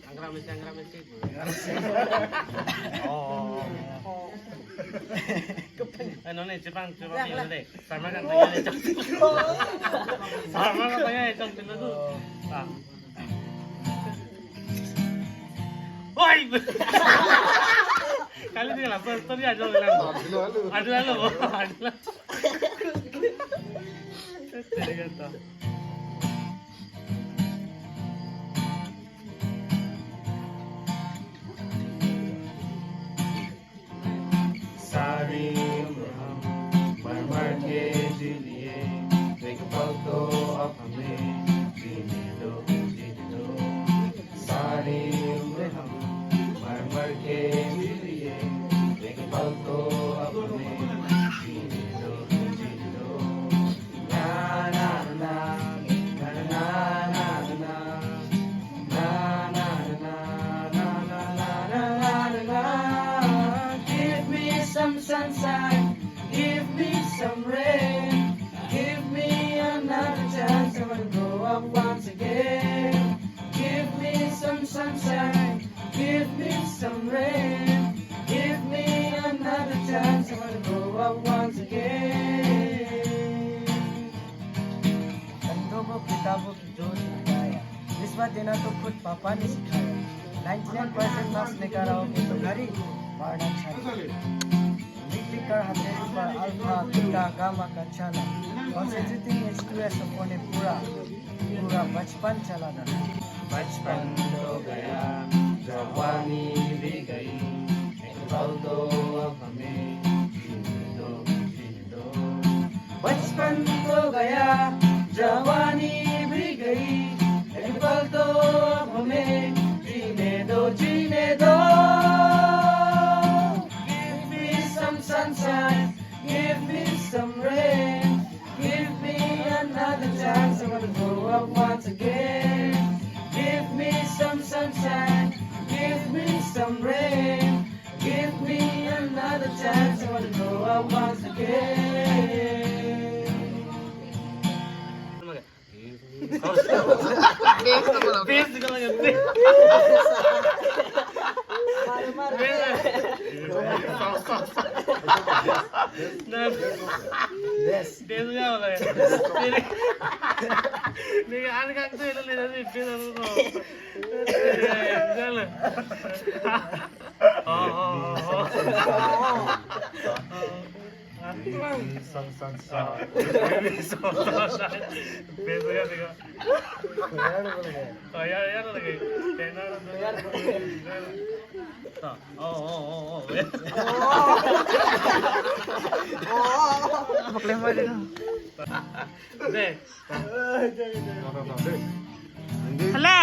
Anggra mesti. Ano nih, Jepang ini deh. Sama kan tanya Econg. Sama kan tanya Econg dulu tuh. Ah. Woi. Kali ini lah, story aja bilang. Aduh. Jadi kata. मर के जिए एक पल तो अब हमें जीने दो सारी उम्र हम मर के जिए एक पल तो अब हमें जीने दो ना ना ना ना ना ना ना ना ना ना ना na. Give me some sunshine. Give me some rain. Give me another chance. I wanna grow up once again. Give me some sunshine. Give me some rain. Give me another chance. I wanna grow up once again. कंधों को किताबों की जोत लगाया, रिश्वत देना तो खुद पापा ने सिखाया। 99% मार्क्स लेकर आओगे तो घरी पढ़ना चाहिए। लिख कर हथेली पर अल्फा बीटा गामा का छाना, कॉन्सेंट्रेटिंग एच2एस अपने पूरा बचपन चला जाना। बचपन तो गया, जवानी भी गई, एक पल तो अब हमें जीने दो। बचपन तो गया, जवानी भी गई, एक पल तो अब हमें जीने दो। Give me some sunshine, give me some rain, give me another chance. I wanna grow up once again. Give me some sunshine, give me some rain, give me another chance. I wanna grow up once again. Bes juga lagi. Bes juga lagi. Ini anak kan tuh itu lihat bes itu. Jalan. Besoknya juga. Ya lagi. Hala.